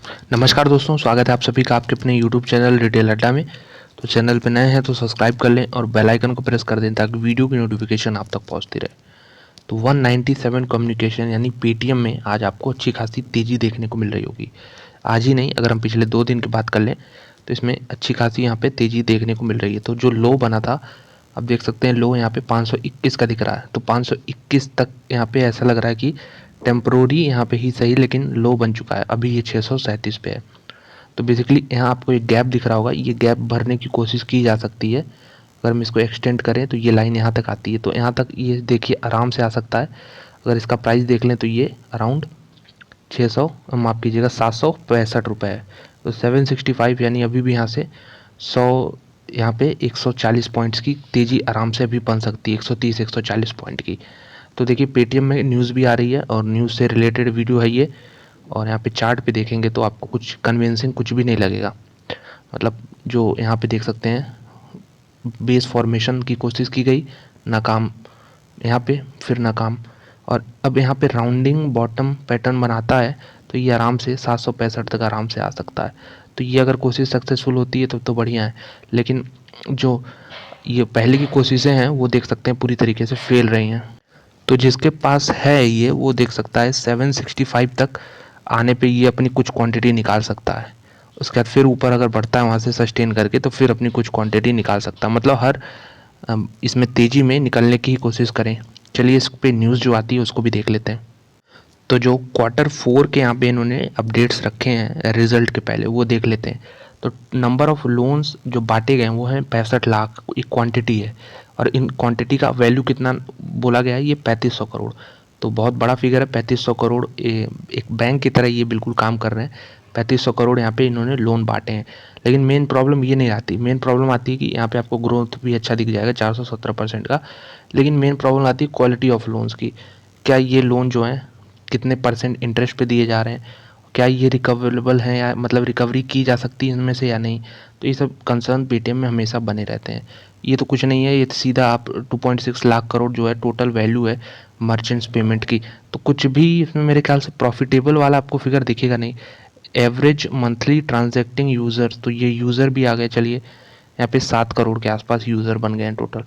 नमस्कार दोस्तों, स्वागत है आप सभी का आपके अपने यूट्यूब चैनल रिटेल अड्डा में। तो चैनल पे नए हैं तो सब्सक्राइब कर लें और बेल आइकन को प्रेस कर दें ताकि वीडियो की नोटिफिकेशन आप तक पहुंचती रहे। तो 197 कम्युनिकेशन यानी पेटीएम में आज आपको अच्छी खासी तेज़ी देखने को मिल रही होगी। आज ही नहीं, अगर हम पिछले 2 दिन की बात कर लें तो इसमें अच्छी खासी यहाँ पे तेज़ी देखने को मिल रही है। तो जो लो बना था, आप देख सकते हैं लो यहाँ पे 521 का दिख रहा है। तो 521 तक यहाँ पे ऐसा लग रहा है कि टेम्परोरी यहाँ पे ही सही, लेकिन लो बन चुका है। अभी ये 637 पे है। तो बेसिकली यहाँ आपको एक गैप दिख रहा होगा, ये गैप भरने की कोशिश की जा सकती है। अगर हम इसको एक्सटेंड करें तो ये लाइन यहाँ तक आती है, तो यहाँ तक ये देखिए आराम से आ सकता है। अगर इसका प्राइस देख लें तो ये अराउंड 600 माफ़ कीजिएगा 765 रुपये है। तो 765 यानी अभी भी यहाँ से 100 यहाँ पे 140 पॉइंट्स की तेज़ी आराम से अभी बन सकती है, 130 140 पॉइंट की। तो देखिए पेटीएम में न्यूज़ भी आ रही है और न्यूज़ से रिलेटेड वीडियो है ये। और यहाँ पे चार्ट पे देखेंगे तो आपको कुछ कन्विंसिंग कुछ भी नहीं लगेगा। मतलब जो यहाँ पे देख सकते हैं बेस फॉर्मेशन की कोशिश की गई, नाकाम, यहाँ पे फिर नाकाम, और अब यहाँ पे राउंडिंग बॉटम पैटर्न बनाता है तो ये आराम से 765 तक आराम से आ सकता है। तो ये अगर कोशिश सक्सेसफुल होती है तब तो बढ़िया है, लेकिन जो ये पहले की कोशिशें हैं वो देख सकते हैं पूरी तरीके से फेल रही हैं। तो जिसके पास है ये वो देख सकता है 765 तक आने पे ये अपनी कुछ क्वांटिटी निकाल सकता है। उसके बाद फिर ऊपर अगर बढ़ता है वहाँ से सस्टेन करके तो फिर अपनी कुछ क्वांटिटी निकाल सकता है। मतलब हर इसमें तेज़ी में निकलने की ही कोशिश करें। चलिए इस पे न्यूज़ जो आती है उसको भी देख लेते हैं। तो जो Q4 के यहाँ पे इन्होंने अपडेट्स रखे हैं रिजल्ट के पहले, वो देख लेते हैं। तो नंबर ऑफ़ लोन्स जो बांटे गए हैं वो हैं 65 लाख, एक क्वांटिटी है। और इन क्वांटिटी का वैल्यू कितना बोला गया है, ये 3500 करोड़। तो बहुत बड़ा फिगर है 3500 करोड़। एक बैंक की तरह ये बिल्कुल काम कर रहे हैं। 3500 करोड़ यहाँ पे इन्होंने लोन बांटे हैं। लेकिन मेन प्रॉब्लम ये नहीं आती, मेन प्रॉब्लम आती है कि यहाँ पे आपको ग्रोथ भी अच्छा दिख जाएगा 417% का। लेकिन मेन प्रॉब्लम आती है क्वालिटी ऑफ लोन्स की। क्या ये लोन जो हैं कितने परसेंट इंटरेस्ट पे दिए जा रहे हैं, क्या ये रिकवरेबल हैं, या मतलब रिकवरी की जा सकती है इनमें से या नहीं। तो ये सब कंसर्न पेटीएम में हमेशा बने रहते हैं। ये तो कुछ नहीं है, ये तो सीधा आप 2.6 लाख करोड़ जो है टोटल वैल्यू है मर्चेंट्स पेमेंट की। तो कुछ भी इसमें मेरे ख्याल से प्रॉफिटेबल वाला आपको फिगर दिखेगा नहीं। एवरेज मंथली ट्रांजैक्टिंग यूज़र, तो ये यूज़र भी आ गए। चलिए यहाँ पे 7 करोड़ के आसपास यूज़र बन गए हैं टोटल।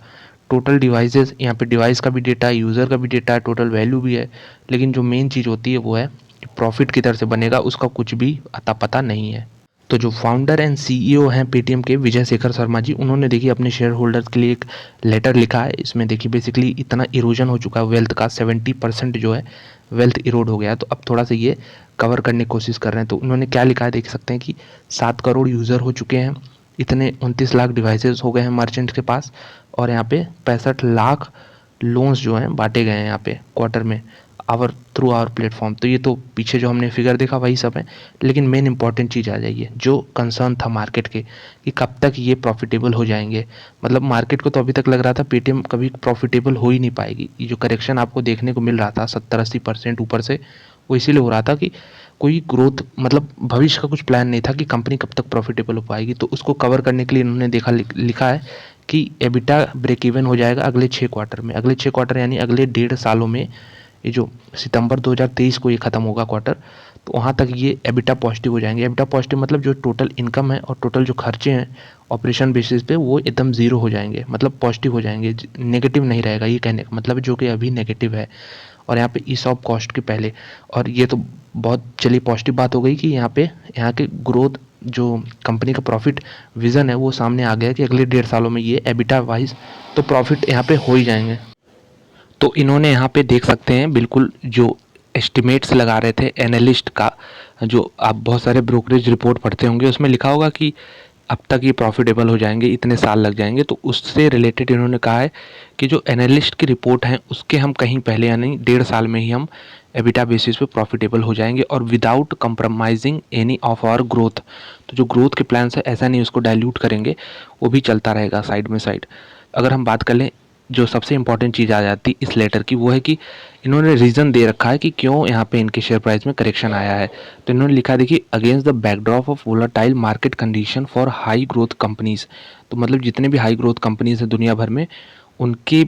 टोटल डिवाइसेस, यहाँ पे डिवाइस का भी डेटा है, यूज़र का भी डेटा है, टोटल वैल्यू भी है। लेकिन जो मेन चीज़ होती है वो है प्रॉफिट किधर से बनेगा, उसका कुछ भी अता पता नहीं है। तो जो फाउंडर एंड सीईओ हैं पेटीएम के, विजय शेखर शर्मा जी, उन्होंने देखिए अपने शेयर होल्डर्स के लिए एक लेटर लिखा है। इसमें देखिए बेसिकली इतना इरोजन हो चुका है वेल्थ का, 70% जो है वेल्थ इरोड हो गया है। तो अब थोड़ा सा ये कवर करने की कोशिश कर रहे हैं। तो उन्होंने क्या लिखा है देख सकते हैं कि 7 करोड़ यूज़र हो चुके हैं, इतने 29 लाख डिवाइसेस हो गए हैं मर्चेंट्स के पास, और यहाँ पे 65 लाख लोन्स जो हैं बांटे गए हैं यहाँ पे क्वार्टर में थ्रू आवर प्लेटफॉर्म। तो ये तो पीछे जो हमने फिगर देखा वही सब है। लेकिन मेन इंपॉर्टेंट चीज़ आ जाइए, जो कंसर्न था मार्केट के कि कब तक ये प्रॉफिटेबल हो जाएंगे। मतलब मार्केट को तो अभी तक लग रहा था पेटीएम कभी प्रॉफिटेबल हो ही नहीं पाएगी। ये जो करेक्शन आपको देखने को मिल रहा था 70-80% ऊपर से, वो इसीलिए हो रहा था कि कोई ग्रोथ, मतलब भविष्य का कुछ प्लान नहीं था कि कंपनी कब तक प्रॉफिटेबल हो पाएगी। तो उसको कवर करने के लिए इन्होंने लिखा है कि एबिटा ब्रेक इवन हो जाएगा अगले 6 क्वार्टर में। अगले 6 क्वार्टर यानी अगले 1.5 सालों में, ये जो सितंबर 2023 को ये ख़त्म होगा क्वार्टर, तो वहाँ तक ये एबिटा पॉजिटिव हो जाएंगे। एबिटा पॉजिटिव मतलब जो टोटल इनकम है और टोटल जो खर्चे हैं ऑपरेशन बेसिस पे वो एकदम ज़ीरो हो जाएंगे, मतलब पॉजिटिव हो जाएंगे, नेगेटिव नहीं रहेगा। ये कहने का मतलब जो कि अभी नेगेटिव है। और यहाँ पे ईसॉप कॉस्ट के पहले, और ये तो बहुत चली पॉजिटिव बात हो गई कि यहाँ पे यहाँ के ग्रोथ, जो कंपनी का प्रॉफिट विज़न है वो सामने आ गया कि अगले 1.5 सालों में ये एबिटा वाइज तो प्रॉफिट यहाँ पे हो ही जाएंगे। तो इन्होंने यहाँ पे देख सकते हैं बिल्कुल जो एस्टिमेट्स लगा रहे थे एनालिस्ट का, जो आप बहुत सारे ब्रोकरेज रिपोर्ट पढ़ते होंगे उसमें लिखा होगा कि अब तक ये प्रॉफिटेबल हो जाएंगे, इतने साल लग जाएंगे। तो उससे रिलेटेड इन्होंने कहा है कि जो एनालिस्ट की रिपोर्ट है उसके हम कहीं पहले यानी 1.5 साल में ही हम एबिटा बेसिस पे प्रॉफिटेबल हो जाएंगे, और without compromising any of our growth. तो जो ग्रोथ के प्लान्स है ऐसा नहीं उसको डाइल्यूट करेंगे, वो भी चलता रहेगा साइड में साइड। अगर हम बात कर लें, जो सबसे इंपॉर्टेंट चीज़ आ जाती इस लेटर की, वो है कि इन्होंने रीज़न दे रखा है कि क्यों यहाँ पे इनके शेयर प्राइस में करेक्शन आया है। तो इन्होंने लिखा देखिए, against the backdrop of volatile market condition for high growth companies. तो मतलब जितने भी हाई ग्रोथ कंपनीज़ हैं दुनिया भर में, उनके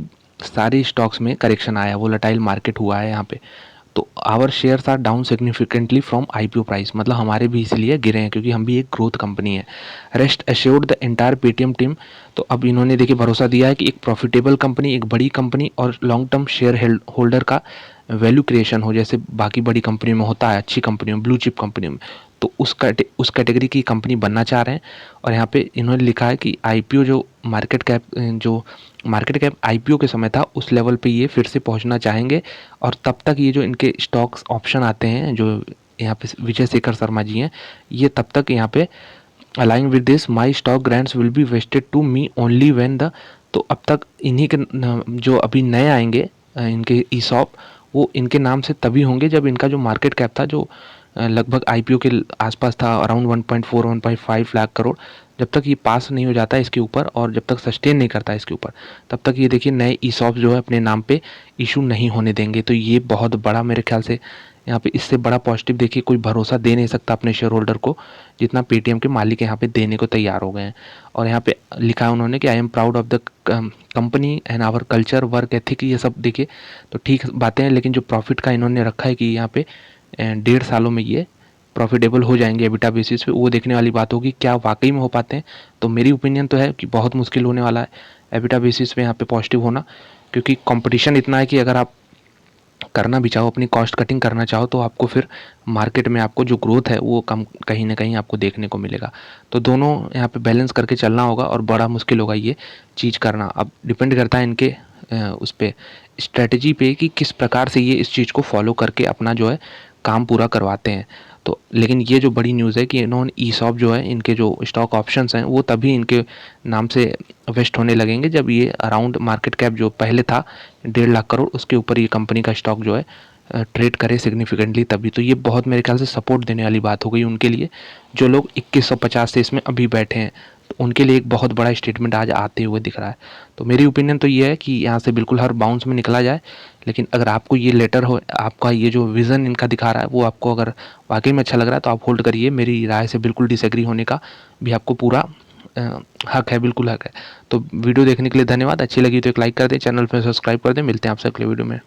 सारे स्टॉक्स में करेक्शन आया, वोलाटाइल मार्केट हुआ है यहाँ पे। तो our shares are down significantly from IPO price, मतलब हमारे भी इसलिए गिरे हैं क्योंकि हम भी एक ग्रोथ कंपनी है। Rest assured the entire Paytm team, तो अब इन्होंने देखिए भरोसा दिया है कि एक प्रॉफिटेबल कंपनी, एक बड़ी कंपनी और लॉन्ग टर्म शेयर होल्डर का वैल्यू क्रिएशन हो, जैसे बाकी बड़ी कंपनियों में होता है, अच्छी कंपनियों में, ब्लू चिप कंपनियों में, तो उस कैटेगरी की कंपनी बनना चाह रहे हैं। और यहाँ पे इन्होंने लिखा है कि आईपीओ जो मार्केट कैप आईपीओ के समय था उस लेवल पे ये फिर से पहुंचना चाहेंगे। और तब तक ये जो इनके स्टॉक्स ऑप्शन आते हैं जो यहाँ पे विजय शेखर शर्मा जी हैं, ये तब तक यहाँ पे aligning with this my stock grants will be vested to me only when the, तो अब तक इन्हीं के जो अभी नए आएंगे इनके ईसॉप, वो इनके नाम से तभी होंगे जब इनका जो मार्केट कैप था जो लगभग आईपीओ के आसपास था, अराउंड 1.4 1.5 लाख करोड़, जब तक ये पास नहीं हो जाता इसके ऊपर और जब तक सस्टेन नहीं करता इसके ऊपर, तब तक ये देखिए नए ईसॉप जो है अपने नाम पे इशू नहीं होने देंगे। तो ये बहुत बड़ा मेरे ख्याल से यहाँ पे, इससे बड़ा पॉजिटिव देखिए कोई भरोसा दे नहीं सकता अपने शेयर होल्डर को जितना पेटीएम के मालिक यहाँ पे देने को तैयार हो गए हैं। और यहाँ पे लिखा है उन्होंने कि I am proud of the company and our culture work ethic, ये सब देखिए तो ठीक बातें हैं, लेकिन जो प्रॉफिट का इन्होंने रखा है कि यहाँ पे 1.5 सालों में ये प्रॉफिटेबल हो जाएंगे एबिटा बेसिस पे, वो देखने वाली बात होगी क्या वाकई में हो पाते हैं। तो मेरी ओपिनियन तो है कि बहुत मुश्किल होने वाला है एबिटा बेसिस पे यहाँ पे पॉजिटिव होना, क्योंकि कंपटीशन इतना है कि अगर आप करना भी चाहो, अपनी कॉस्ट कटिंग करना चाहो, तो आपको फिर मार्केट में आपको जो ग्रोथ है वो कम कहीं ना कहीं आपको देखने को मिलेगा। तो दोनों यहाँ पे बैलेंस करके चलना होगा और बड़ा मुश्किल होगा ये चीज़ करना। अब डिपेंड करता है इनके उस पर स्ट्रेटजी पे कि किस प्रकार से ये इस चीज़ को फॉलो करके अपना जो है काम पूरा करवाते हैं। तो लेकिन ये जो बड़ी न्यूज़ है कि इन्होंने ईसॉप जो है, इनके जो स्टॉक ऑप्शंस हैं वो तभी इनके नाम से वेस्ट होने लगेंगे जब ये अराउंड मार्केट कैप जो पहले था 1.5 लाख करोड़, उसके ऊपर ये कंपनी का स्टॉक जो है ट्रेड करे सिग्निफिकेंटली तभी। तो ये बहुत मेरे ख्याल से सपोर्ट देने वाली बात हो गई उनके लिए, जो लोग 2150 से इसमें अभी बैठे हैं, तो उनके लिए एक बहुत बड़ा स्टेटमेंट आज आते हुए दिख रहा है। तो मेरी ओपिनियन तो ये है कि यहाँ से बिल्कुल हर बाउंस में निकला जाए, लेकिन अगर आपको ये लेटर हो, आपका ये जो विज़न इनका दिखा रहा है वो आपको अगर वाकई में अच्छा लग रहा है तो आप होल्ड करिए। मेरी राय से बिल्कुल डिसएग्री होने का भी आपको पूरा हक है, बिल्कुल हक है। तो वीडियो देखने के लिए धन्यवाद। अच्छी लगी तो एक लाइक कर दें, चैनल पर सब्सक्राइब कर दें। मिलते हैं आपसे अगले वीडियो में।